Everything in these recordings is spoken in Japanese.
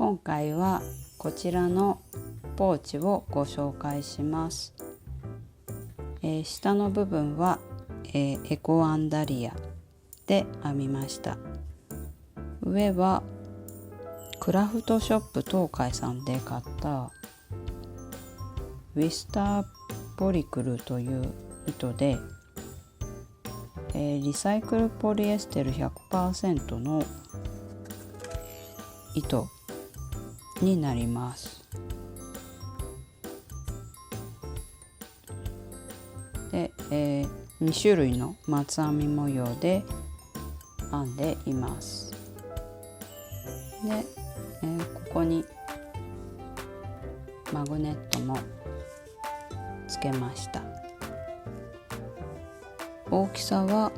今回はこちらのポーチをご紹介します。下の部分は、エコアンダリアで編みました。上はクラフトショップ東海さんで買ったウィスターポリクルという糸で、リサイクルポリエステル 100% の糸になります。で、2種類の松編み模様で編んでいます。で、ここにマグネットもつけました。大きさは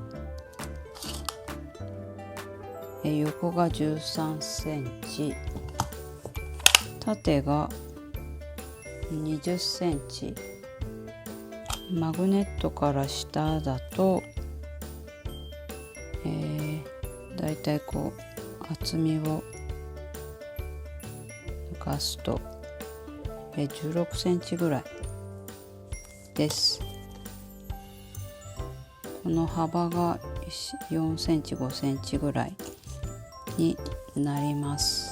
横が13センチ、縦が20センチ、マグネットから下だと、だいたいこう厚みを抜かすと16センチぐらいです。この幅が4センチ5センチぐらいになります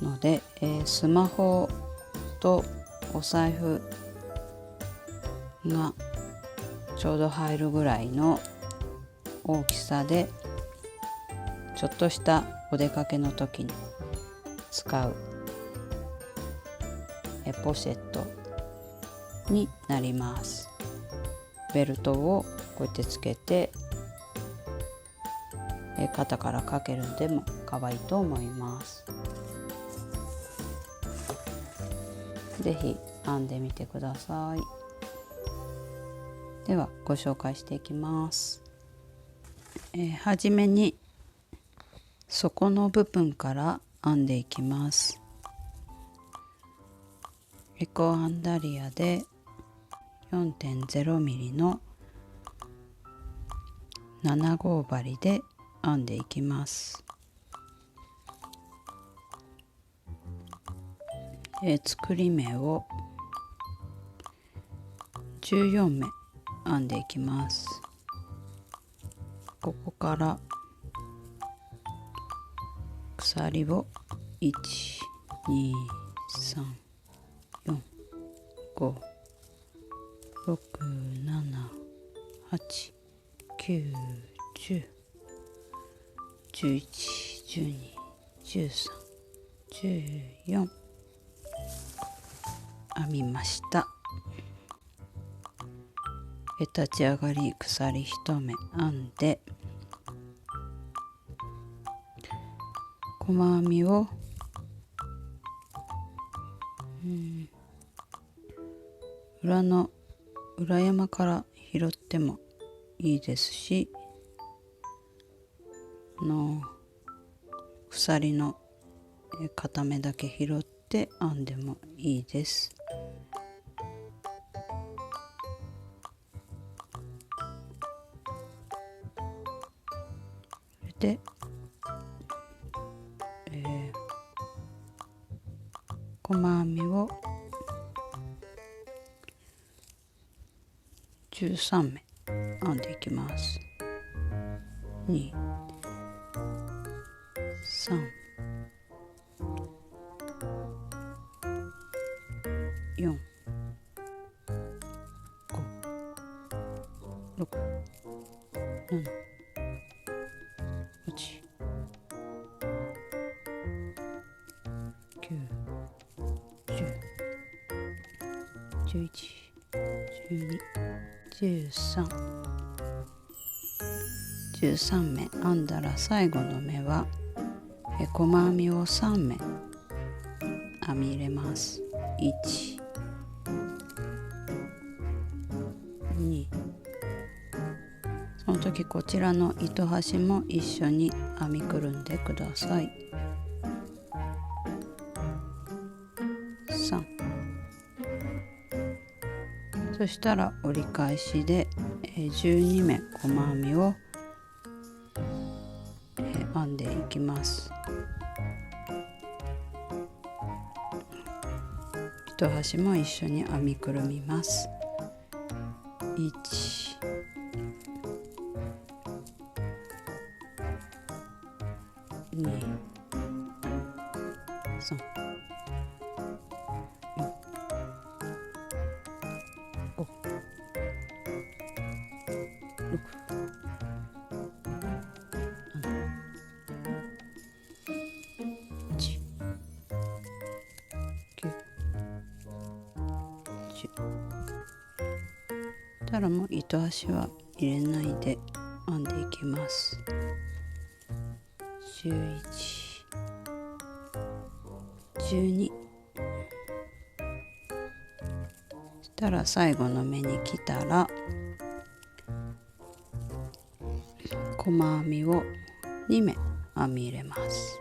ので、スマホとお財布がちょうど入るぐらいの大きさで、ちょっとしたお出かけの時に使うポシェットになります。ベルトをこうやってつけて肩からかけるんでも可愛いと思います。ぜひ編んでみてください。ではご紹介していきます。はじめに底の部分から編んでいきます。エコアンダリアで 4.0 ミリの7号針で編んでいきます。作り目を14目編んでいきます。ここから鎖を1、2、3、4、5、6、7、8、9、10、11、12、13、14編みました。立ち上がり鎖1目編んで、細編みを裏山から拾ってもいいですし、鎖の片目だけ拾って編んでもいいです。で、細編みを13目編んでいきます。2、3、4、5、6、7、8、9、10、11、12、13目編んだら、最後の目は細編みを3目編み入れます。1、2、その時こちらの糸端も一緒に編みくるんでください。3、そしたら折り返しで12目細編みを編んでいきます。糸端も一緒に編みくるみます。1、2、3、4、5、6、7、8、9、10。たらもう糸端は入れないで編んでいきます。11、12。そしたら最後の目に来たら細編みを2目編み入れます。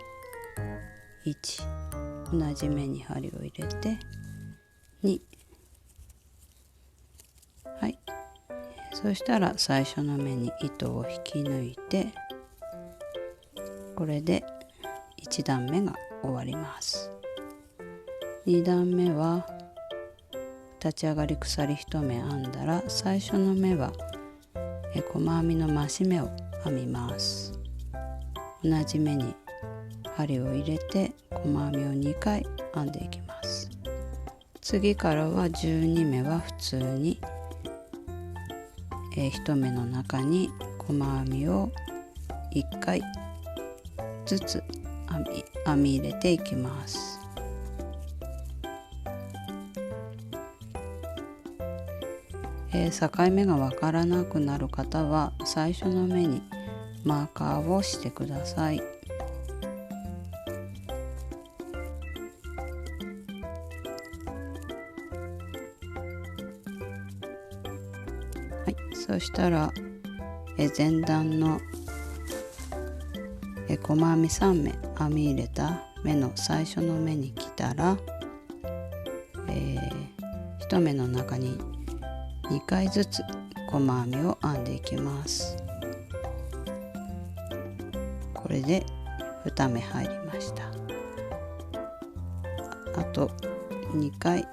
1、同じ目に針を入れて2、はい。そしたら最初の目に糸を引き抜いて、これで1段目が終わります。2段目は立ち上がり鎖1目編んだら、最初の目は細編みの増し目を編みます。同じ目に針を入れて細編みを2回編んでいきます。次からは12目は普通に1目の中に細編みを1回ずつ編み入れていきます。境目がわからなくなる方は最初の目にマーカーをしてください。はい、そしたら前段の細編み3目編み入れた目の最初の目に来たら、1目の中に2回ずつ細編みを編んでいきます。これで2目入りました。あと2回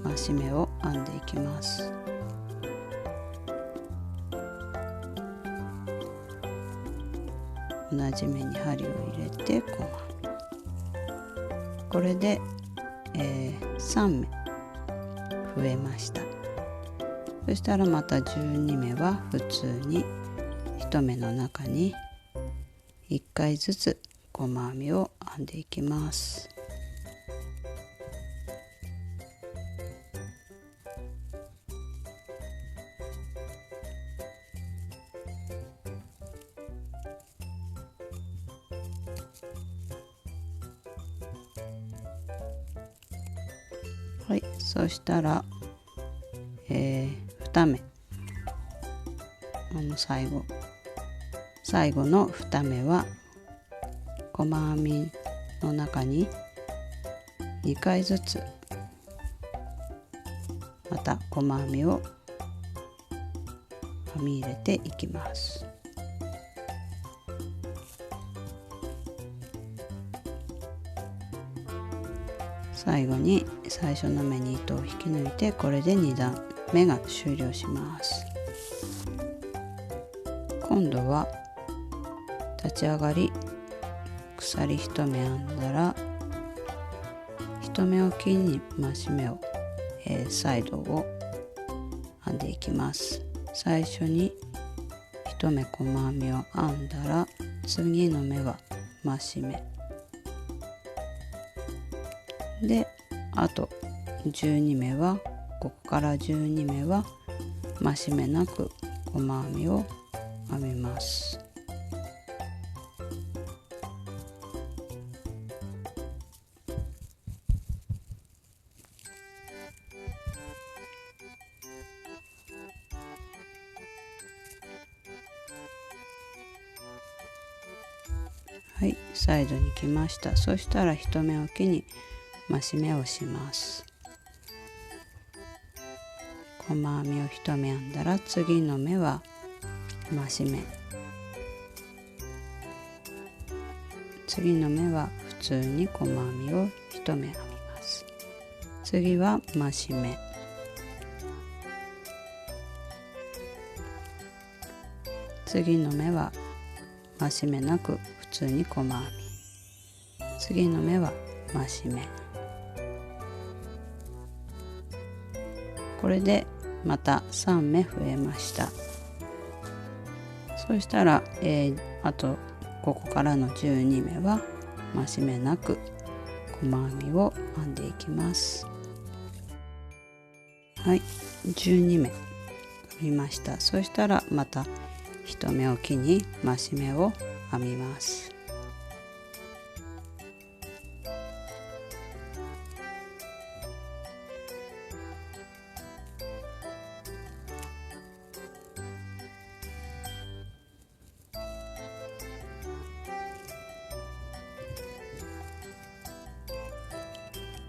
増し目を編んでいきます。同じ目に針を入れて細編み、これで、3目増えました。そしたらまた12目は普通に1目の中に1回ずつ細編みを編んでいきます。はい、そしたら、2目最後の2目は細編みの中に2回ずつまた細編みを編み入れていきます。最後に最初の目に糸を引き抜いて、これで2段目が終了します。今度は立ち上がり鎖1目編んだら1目おきに増し目を、サイドを編んでいきます。最初に1目細編みを編んだら次の目は増し目で、あと12目はここから12目は増し目なく細編みを編みます。はい、サイドに来ました。そしたら1目おきに増し目をします。細編みを1目編んだら次の目は増し目、次の目は普通に細編みを1目編みます。次は増し目。次の目は増し目なく普通に細編み。次の目は増し目。これでまた3目増えました。そしたら、あとここからの12目は増し目なく細編みを編んでいきます。はい、12目編みました。そしたらまた1目おきに増し目を編みます。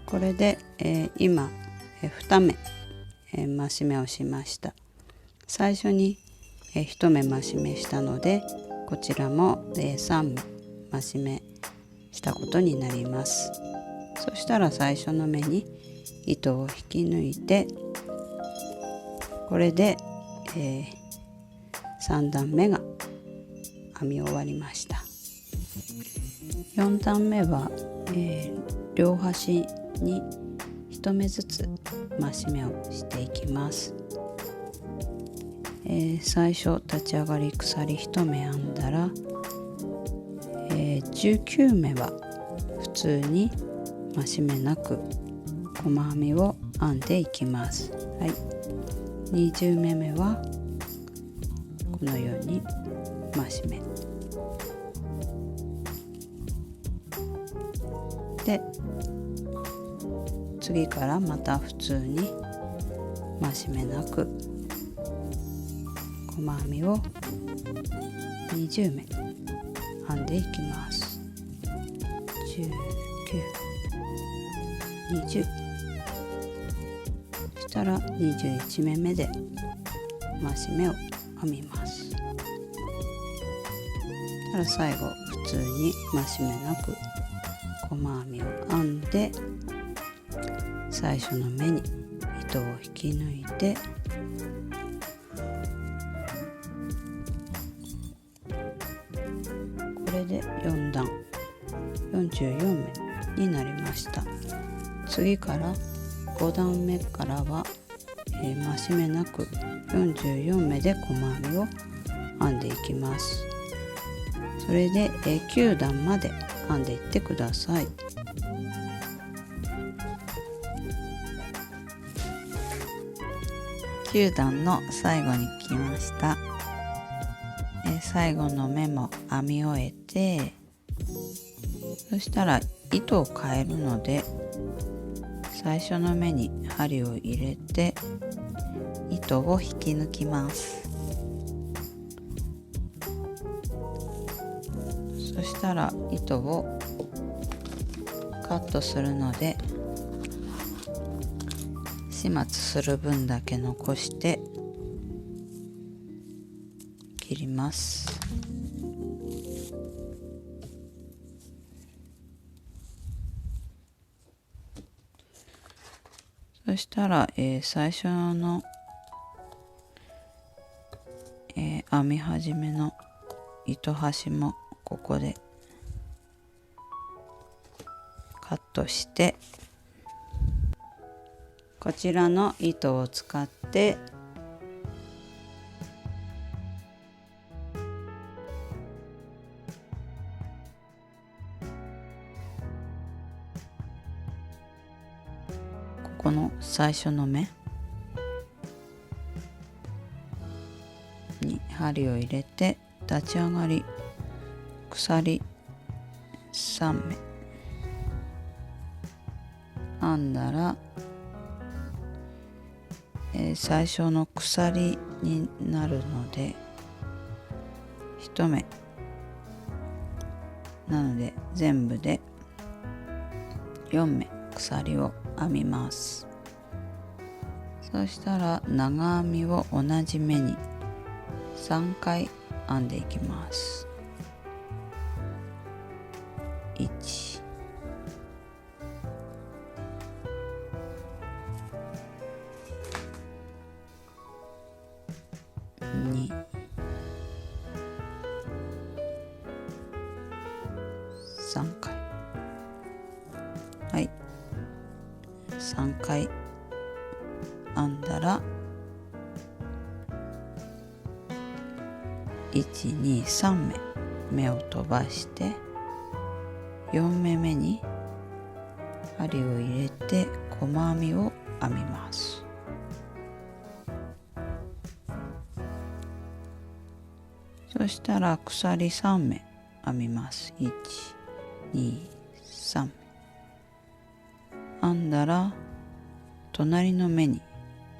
これで、今、2目、増し目をしました。最初に、1目増し目したのでこちらも、3目増し目したことになります。そしたら最初の目に糸を引き抜いて、これで、3段目が編み終わりました。4段目は、両端に1目ずつ増し目をしていきます。最初立ち上がり鎖1目編んだら、19目は普通に増し目なく細編みを編んでいきます。はい、20目目はこのように増し目で、次からまた普通に増し目なく細編みを20目編んでいきます。19、20。そしたら21目目で増し目を編みます。そしたら最後普通に増し目なく細編みを編んで、最初の目に糸を引き抜いて、これで4段44目になりました。次から5段目からは、増し目なく44目で細編みを編んでいきます。それで、9段まで編んでいってください。9段の最後に来ました。最後の目も編み終えて、そしたら糸を変えるので最初の目に針を入れて糸を引き抜きます。そしたら糸をカットするので始末する分だけ残して切ります。そしたら、最初の、編み始めの糸端もここでカットして、こちらの糸を使ってこの最初の目に針を入れて立ち上がり鎖3目編んだら、最初の鎖になるので1目なので全部で4目鎖を編みます。そしたら長編みを同じ目に3回編んでいきます。1、2、3回。はい、3回編んだら1、2、3目を飛ばして4目目に針を入れて細編みを編みます。そしたら鎖3目編みます。1、2、3目編んだら隣の目に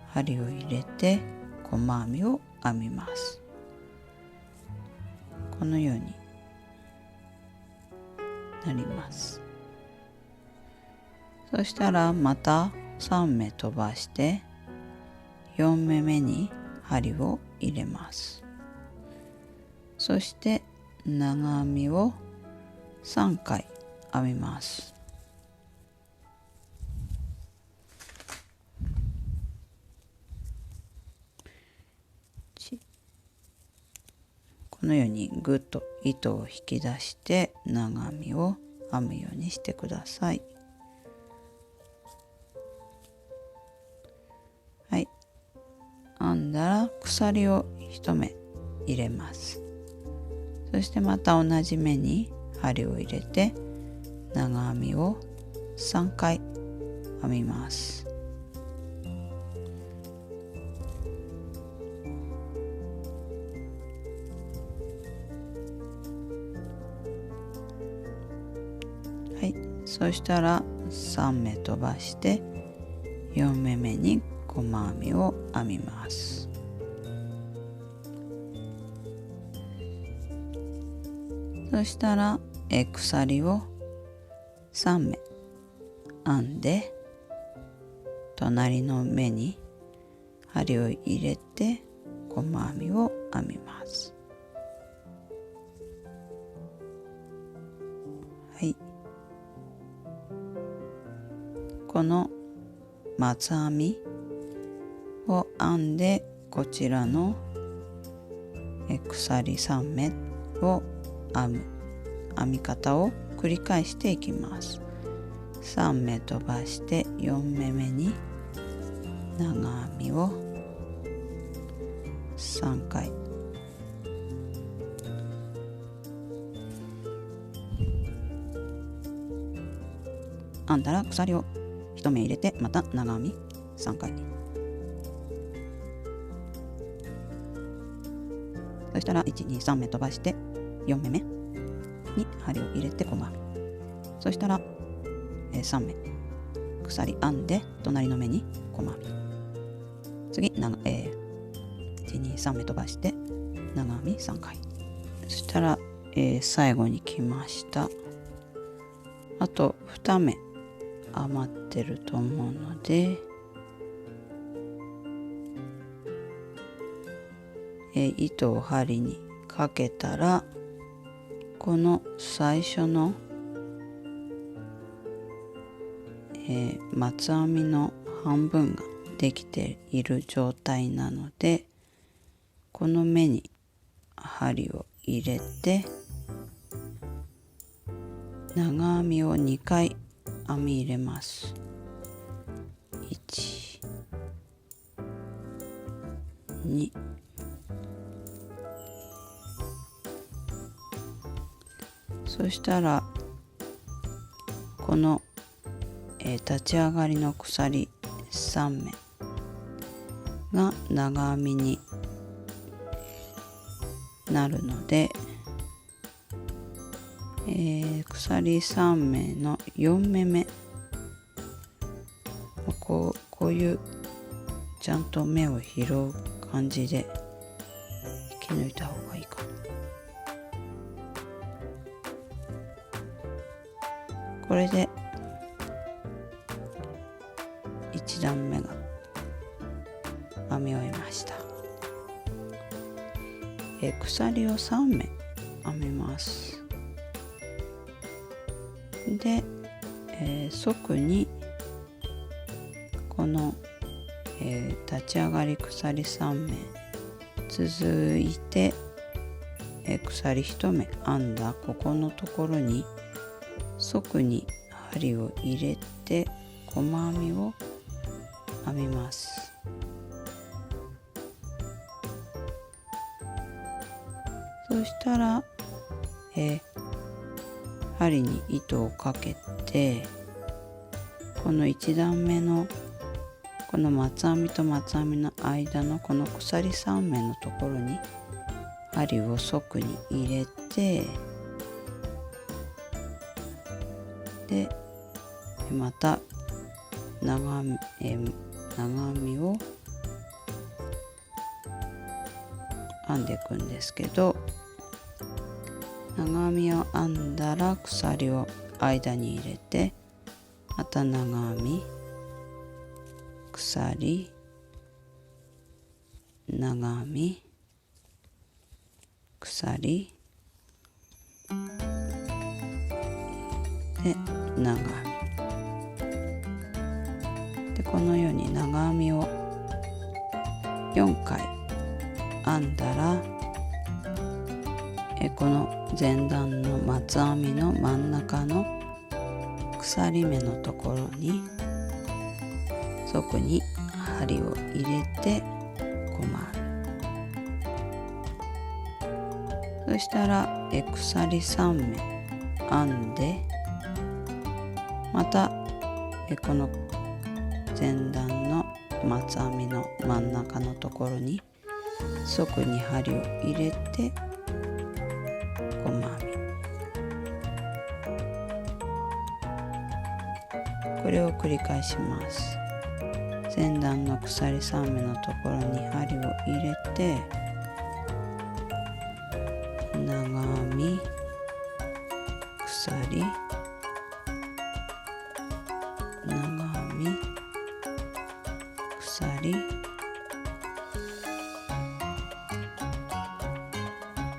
針を入れて細編みを編みます。このようになります。そしたらまた3目飛ばして4目目に針を入れます。そして長編みを3回編みます。このようにぐっと糸を引き出して長編みを編むようにしてください。はい、編んだら鎖を1目入れます。そしてまた同じ目に針を入れて長編みを3回編みます。はい、そしたら3目飛ばして4目目に細編みを編みます。そしたら鎖を3目編んで隣の目に針を入れて細編みを編みます。はい、この松編みを編んでこちらの鎖3目を編み方を繰り返していきます。3目飛ばして4目目に長編みを3回編んだら鎖を1目入れてまた長編み3回。そしたら1、2、3目飛ばして4目目に針を入れて細編み。そしたら、3目鎖編んで隣の目に細編み。次1、2、3目飛ばして長編み3回。そしたら、最後に来ました。あと2目余ってると思うので、糸を針にかけたらこの最初の、松編みの半分ができている状態なので、この目に針を入れて長編みを2回編み入れます。1、2、そしたらこの、立ち上がりの鎖3目が長編みになるので、鎖3目の4目目こういうちゃんと目を拾う感じで引き抜いた方がいいかな。これで1段目が編み終えました。鎖を3目編みます。で、側にこの、立ち上がり鎖3目続いて鎖1目編んだここのところに側に針を入れて細編みを編みます。そしたら、針に糸をかけてこの1段目のこの松編みと松編みの間のこの鎖3目のところに針を側に入れて、でまた長編みを編んでいくんですけど、長編みを編んだら鎖を間に入れて、また長編み、鎖、長編み、鎖で長編みで、このように長編みを4回編んだら、この前段の松編みの真ん中の鎖目のところに側に針を入れて細編み、そしたら鎖3目編んで、またこの前段の松編みの真ん中のところに側に針を入れて細編み、これを繰り返します。前段の鎖3目のところに針を入れて長編み、鎖、長編み、鎖、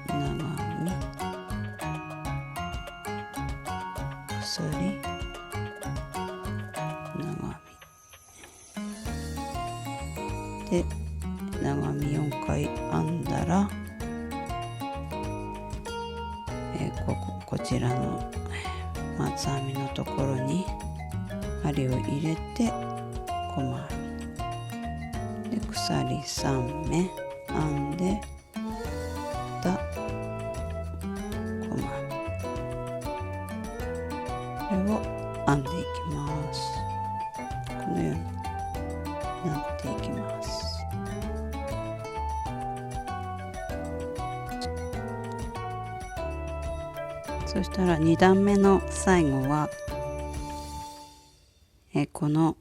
長編み、鎖、で長編み4回編んだら、こちらの松編みのところに針を入れて細編みで、鎖3目編んでまた細編み、これを編んでいきます。このようになっていきます。そしたら2段目の最後はこの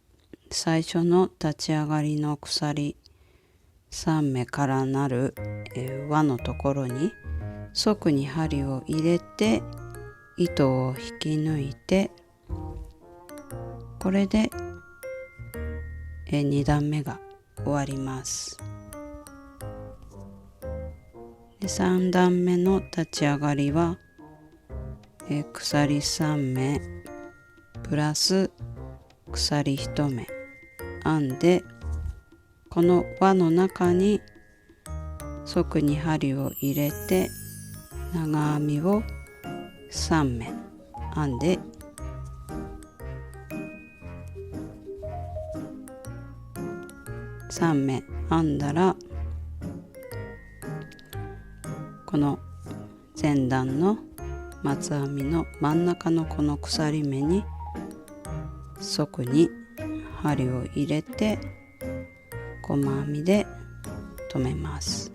最初の立ち上がりの鎖3目からなる輪のところに側に針を入れて糸を引き抜いて、これで2段目が終わります。で3段目の立ち上がりは鎖3目プラス鎖1目編んで、この輪の中に側に針を入れて長編みを3目編んで、3目編んだら、この前段の松編みの真ん中のこの鎖目に側に針を入れて細編みで留めます。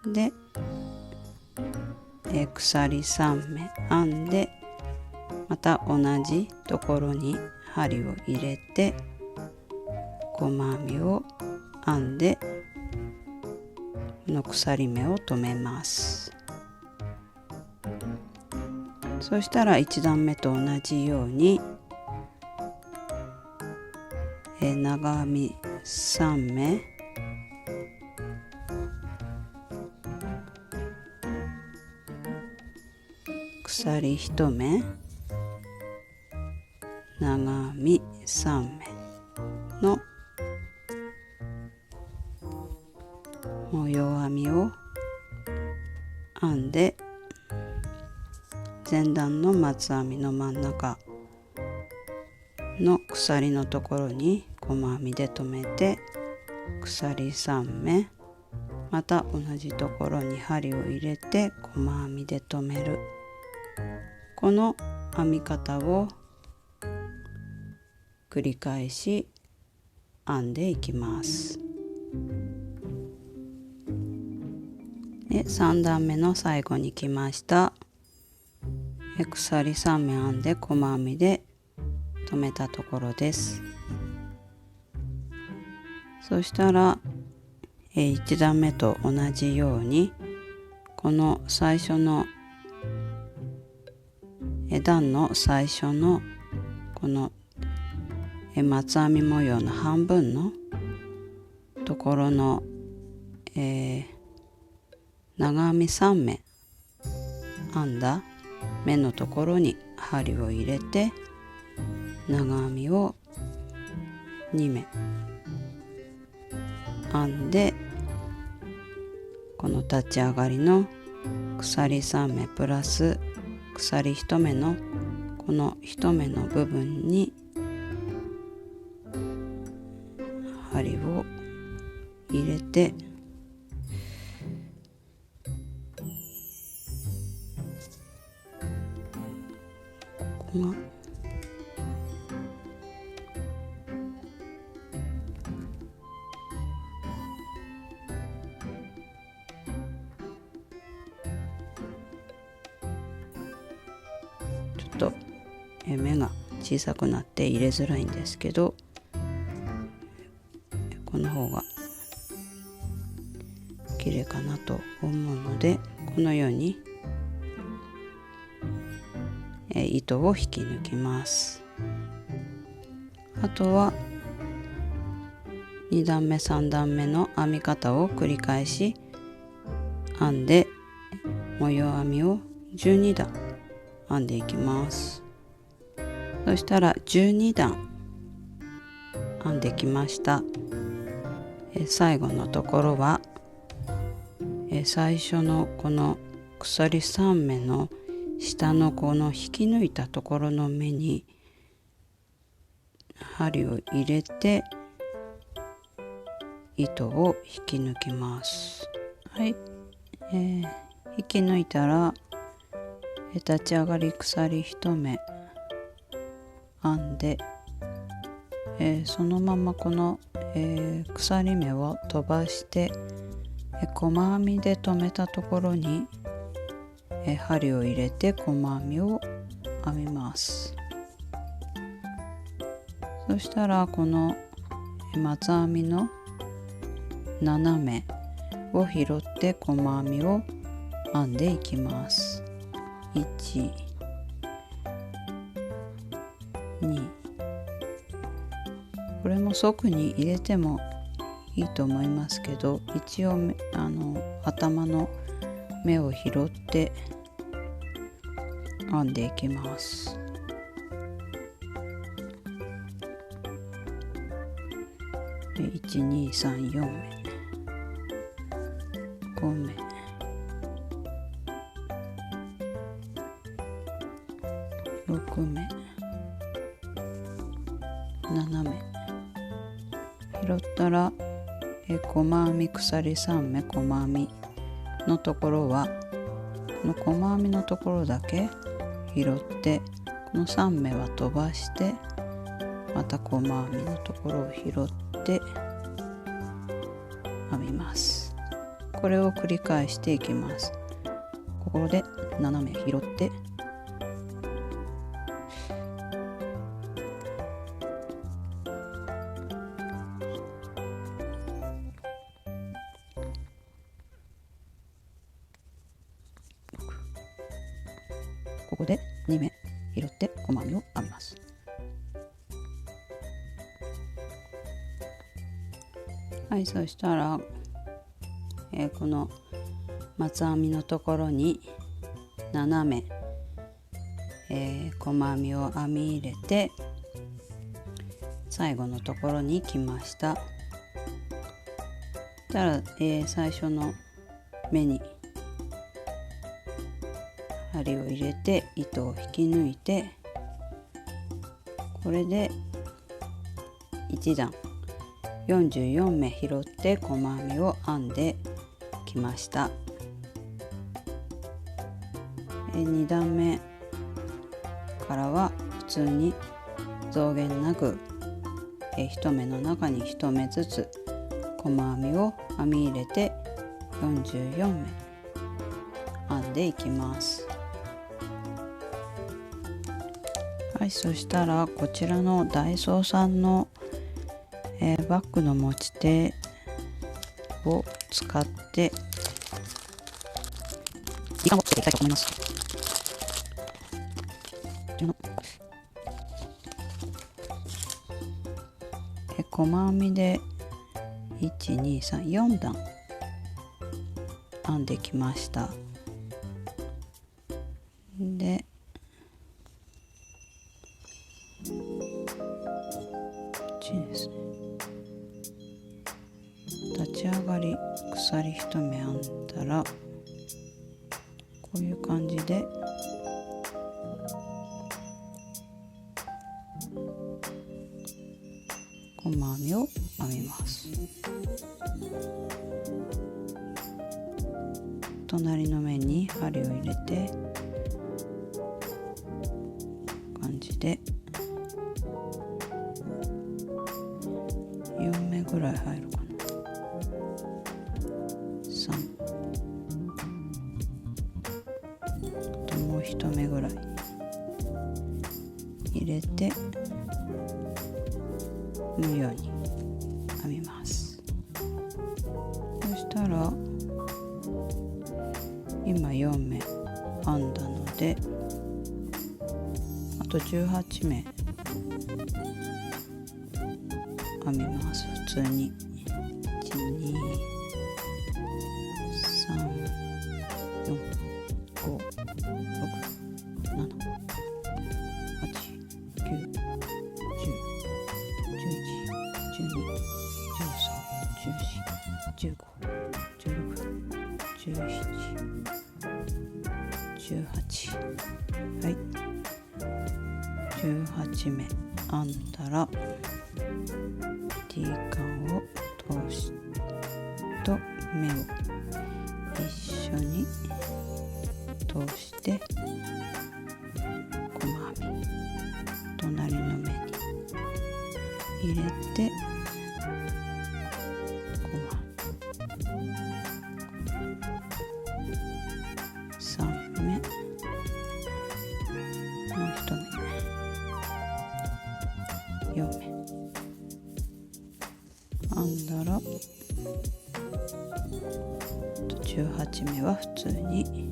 で、鎖3目編んで、また同じところに針を入れて細編みを編んで、この鎖目を留めます。そしたら1段目と同じように長編み3目鎖1目長編み3目の模様編みを編んで、前段の松編みの真ん中の鎖のところに細編みで留めて、鎖3目、また同じところに針を入れて細編みで留める。この編み方を繰り返し編んでいきます。で、3段目の最後に来ました。鎖3目編んで細編みで留めたところです。そしたら1段目と同じように、この最初の段の最初のこの松編み模様の半分のところの、長編み3目編んだ目のところに針を入れて、長編みを2目編んで、この立ち上がりの鎖3目プラス鎖1目のこの1目の部分に針を入れて、ここがちょっと目が小さくなって入れづらいんですけど、この方が綺麗かなと思うので、このように糸を引き抜きます。あとは2段目3段目の編み方を繰り返し編んで、模様編みを12段編んでいきます。そしたら12段編んできました。最後のところは最初のこの鎖3目の下のこの引き抜いたところの目に針を入れて糸を引き抜きます。はい、引き抜いたら立ち上がり鎖1目編んで、そのままこの、鎖目を飛ばして、細編みで留めたところに、針を入れて細編みを編みます。そしたらこの松編みの斜めを拾って細編みを編んでいきます。1、2、これも側に入れてもいいと思いますけど、一応頭の目を拾って編んでいきます。1、2、3、4目、5目、6目、7目拾ったら、細編み鎖3目細編みのところはこの細編みのところだけ拾って、この3目は飛ばして、また細編みのところを拾って編みます。これを繰り返していきます。ここで斜め拾って、ここで2目拾って細編みを編みます。はい、そしたら、この松編みのところに斜め、細編みを編み入れて、最後のところに来ました。したら、最初の目に針を入れて糸を引き抜いて、これで1段44目拾って細編みを編んできました。2段目からは普通に増減なく1目の中に1目ずつ細編みを編み入れて44目編んでいきます。はい、そしたらこちらのダイソーさんの、バッグの持ち手を使って時間をつけていきたいと思います。細編みで1,2,3,4段編んできました。でですね、立ち上がり鎖1目編んだらこういう感じで細編みを編みます。隣の面に針を入れて感じで4目ぐらい入るかな。3、あともう1目ぐらい入れて縫うように編みます。そしたら今4目編んだので、あと18目編みます。普通に1、2、3、4、5、6、7、8、9、10、11、12、13、14、15、16、17、18、はい、18目編んだらT カンを通しと目を一緒に通して細編み隣の目に入れて細編み3目もう1目4目編んだら18目は普通に編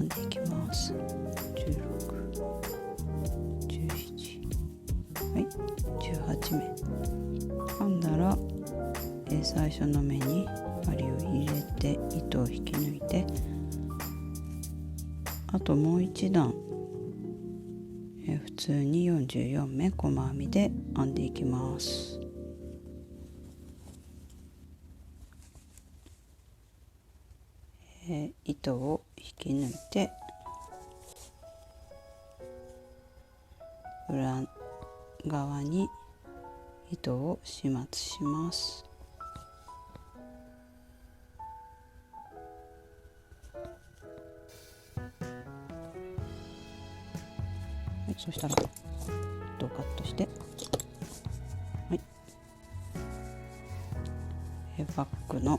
んでいきます。16、17、はい、18目編んだら、最初の目に針を入れて糸を引き抜いて、あともう一段、普通に44目細編みで編んでいきます。糸を引き抜いて裏側に糸を始末します。はい、そしたら糸をカットして、はい、バッグの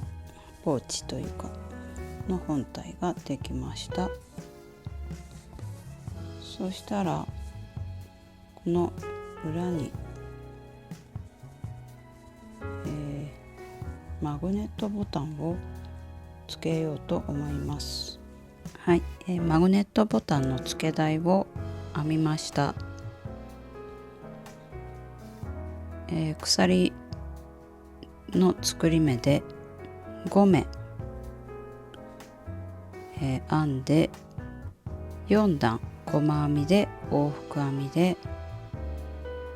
ポーチというかの本体ができました。そしたらこの裏に、マグネットボタンをつけようと思います。はい、マグネットボタンの付け台を編みました。鎖の作り目で5目編んで4段細編みで往復編みで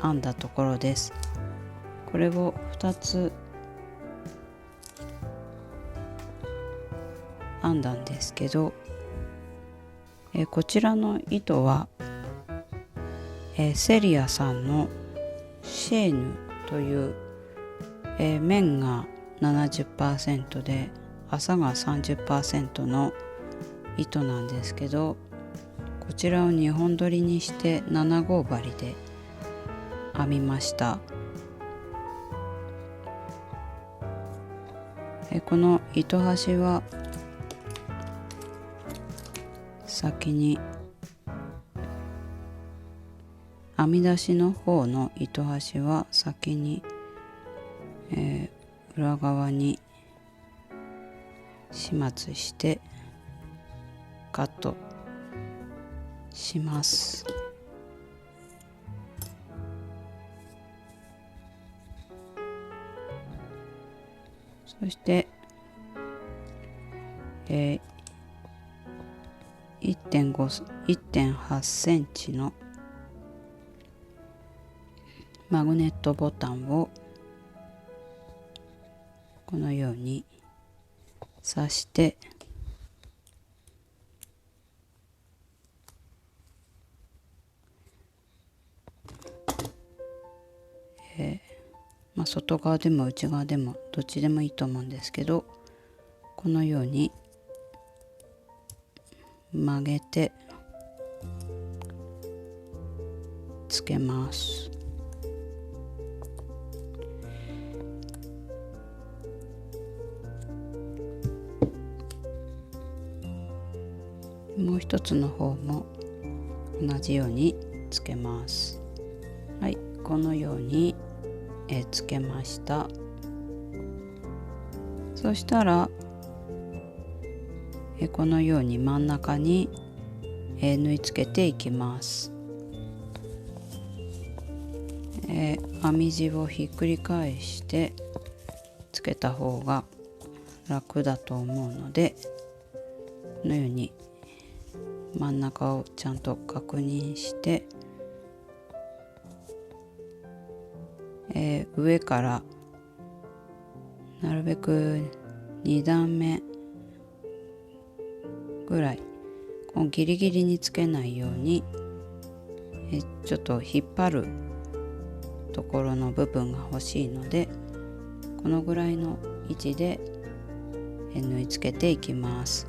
編んだところです。これを2つ編んだんですけど、こちらの糸は、セリアさんのシェーヌという、綿が 70% で麻が 30% の糸なんですけど、こちらを2本取りにして7号針で編みました。この糸端は先に編み出しの方の糸端は先に、裏側に始末してカットします。そして、1.8 センチのマグネットボタンをこのように刺して、外側でも内側でもどっちでもいいと思うんですけど、このように曲げてつけます。もう一つの方も同じようにつけます。はい、このようにつけました。そしたらこのように真ん中に縫い付けていきます。編み地をひっくり返してつけた方が楽だと思うので、このように真ん中をちゃんと確認して、上からなるべく2段目ぐらいギリギリにつけないようにちょっと引っ張るところの部分が欲しいので、このぐらいの位置で縫い付けていきます。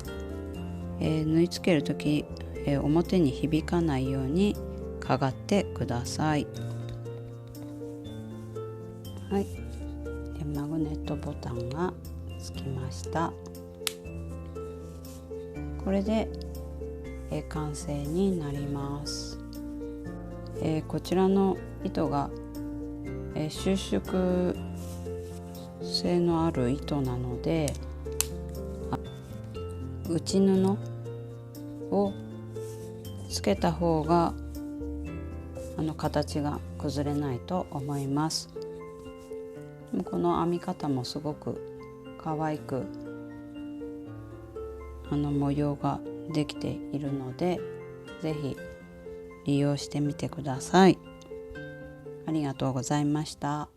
縫い付ける時表に響かないようにかがってください。はい、マグネットボタンがつきました。これで完成になります。こちらの糸が収縮性のある糸なので、内布をつけた方が形が崩れないと思います。この編み方もすごく可愛く模様ができているので、ぜひ利用してみてください。ありがとうございました。